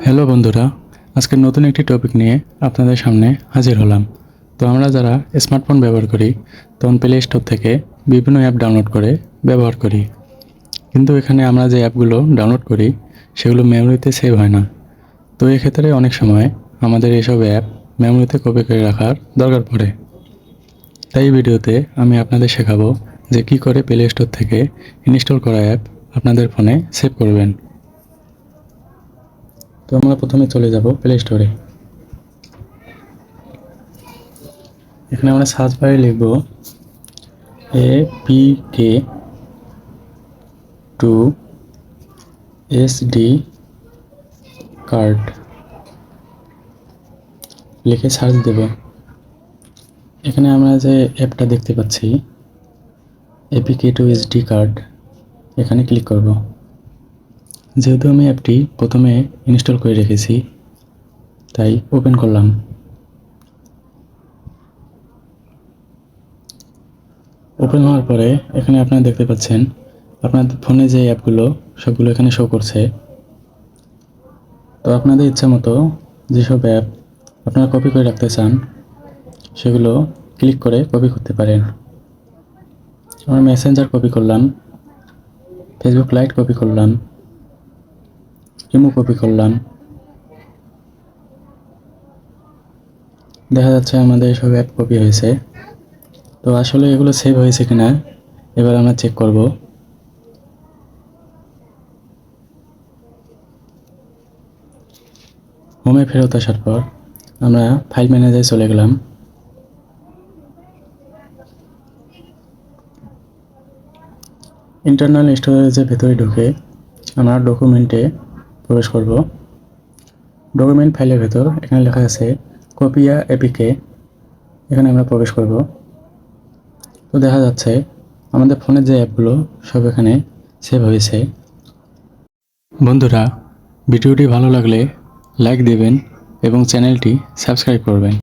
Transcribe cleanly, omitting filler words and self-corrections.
Hello বন্ধুরা, আজকের নতুন একটি টপিক নিয়ে আপনাদের সামনে হাজির হলাম। তো আমরা যারা স্মার্টফোন ব্যবহার করি তখন প্লে স্টোর থেকে বিভিন্ন অ্যাপ ডাউনলোড করে ব্যবহার করি, কিন্তু এখানে আমরা যে অ্যাপগুলো ডাউনলোড করি সেগুলো মেমোরিতে সেভ হয় না। তো এক্ষেত্রে অনেক সময় আমাদের এসব অ্যাপ মেমোরিতে কপি করে রাখার দরকার পড়ে। তাই এই ভিডিওতে আমি আপনাদের শেখাবো যে কী করে প্লে স্টোর থেকে ইনস্টল করা অ্যাপ আপনাদের ফোনে সেভ করবেন। তো আমরা প্রথমে চলে যাব প্লে স্টোরে। এখানে আমরা সার্চ বারে লিখব APK টু SD কার্ড, লিখে সার্চ দেব। এখানে আমরা যে অ্যাপটা দেখতে পাচ্ছি APK টু SD কার্ড, এখানে ক্লিক করব। যেহেতু আমি অ্যাপটি প্রথমে ইনস্টল করে রেখেছি তাই ওপেন করলাম। ওপেন হওয়ার পরে এখানে আপনারা দেখতে পাচ্ছেন আপনার ফোনে যে অ্যাপগুলো সবগুলো এখানে শো করছে। তো আপনাদের ইচ্ছা মতো যেসব অ্যাপ আপনারা কপি করে রাখতে চান সেগুলো ক্লিক করে কপি করতে পারেন। আমরা মেসেঞ্জার কপি করলাম, ফেসবুক লাইট কপি করলাম, ইমো কপি করলাম। দেখা যাচ্ছে আমাদের সব অ্যাপ কপি হয়েছে। তো আসলে এগুলো সেভ হয়েছে কিনা এবার আমরা চেক করব। হোমে ফেরত আসার পর আমরা ফাইল ম্যানেজারে চলে গেলাম। ইন্টারনাল স্টোরেজের ভেতরে ঢুকে আমরা ডকুমেন্টে প্রবেশ করব। ডকুমেন্ট ফাইলের ভেতর এখানে লেখা আছে কপিয়া এপিকে, এখানে আমরা প্রবেশ করব। তো দেখা যাচ্ছে আমাদের ফোনের যে অ্যাপগুলো সব এখানে সেভ হয়েছে। বন্ধুরা, ভিডিওটি ভালো লাগলে লাইক দেবেন এবং চ্যানেলটি সাবস্ক্রাইব করবেন।